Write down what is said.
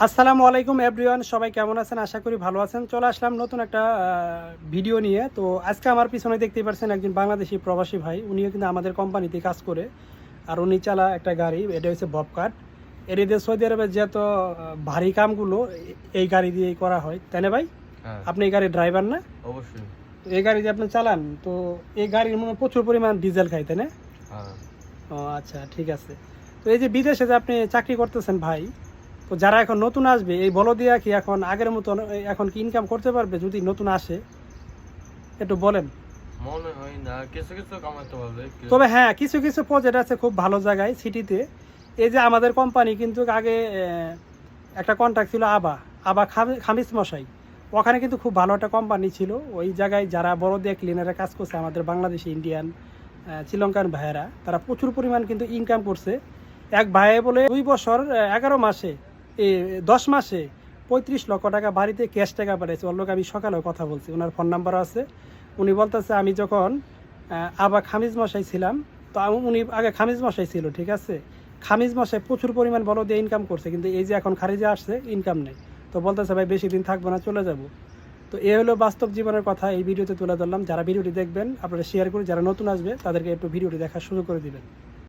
আসসালামু আলাইকুম এভরিওয়ান, সবাই কেমন আছেন? আশা করি ভালো আছেন। চলে আসলাম নতুন একটা ভিডিও নিয়ে। তো আজকে আমার পিছনে দেখতেই পাচ্ছেন একজন বাংলাদেশি প্রবাসী ভাই, উনিও কিন্তু আমাদের কোম্পানিতে কাজ করে। আর উনি চালা একটা গাড়ি, এটা হচ্ছে ববকাট। এর দিয়ে সৌদি আরবের যত ভারী কামগুলো এই গাড়ি দিয়েই করা হয়, তাই না ভাই? হ্যাঁ, আপনি এই গাড়ির ড্রাইভার না? অবশ্যই। তো এই গাড়ি দিয়ে আপনি চালান, তো এই গাড়ির মনে হয় প্রচুর পরিমাণ ডিজেল খায়, তাই না? হ্যাঁ। ও আচ্ছা, ঠিক আছে। তো এই যে বিদেশে যে আপনি চাকরি করতেছেন ভাই, তো যারা এখন নতুন আসবে, এই বলদিয়া কি এখন আগের মতন এখন কি ইনকাম করতে পারবে যদি নতুন আসে? একটু বলেন। মনে হয় না, কিছু কিছু কামাতে পারবে। তবে হ্যাঁ, কিছু কিছু প্রজেক্ট আছে খুব ভালো জায়গায় সিটিতে। এই যে আমাদের কোম্পানি কিন্তু আগে একটা কন্ট্রাক্ট ছিল আবা আবা খামিস মশাই, ওখানে কিন্তু খুব ভালো একটা কোম্পানি ছিল। ওই জায়গায় যারা বড়দিয়া ক্লিনারে কাজ করছে, আমাদের বাংলাদেশি, ইন্ডিয়ান, শ্রীলঙ্কান ভাইয়েরা, তারা প্রচুর পরিমাণ কিন্তু ইনকাম করছে। এক ভাইয়ে বলে 2 বছর 11 মাসে 10 মাসে 35 লক্ষ টাকা বাড়িতে ক্যাশ টাকা পাঠিয়েছে। ওর লোক আমি সকালেও কথা বলছি, ওনার ফোন নাম্বারও আছে। উনি বলতেছে আমি যখন আবার খামিজ মশাই ছিলাম, তো উনি আগে খামিজ মশাই ছিল, ঠিক আছে। খামিজ মশাই প্রচুর পরিমাণ বড় দিয়ে ইনকাম করছে, কিন্তু এই যে এখন খারিজে আসছে ইনকাম নেই। তো বলতেছে ভাই বেশি দিন থাকবো না, চলে যাব। তো এ হলো বাস্তব জীবনের কথা, এই ভিডিওতে তুলে ধরলাম। যারা ভিডিওটি দেখবেন আপনারা শেয়ার করে, যারা নতুন আসবে তাদেরকে একটু ভিডিওটি দেখার সুযোগ করে দিবেন।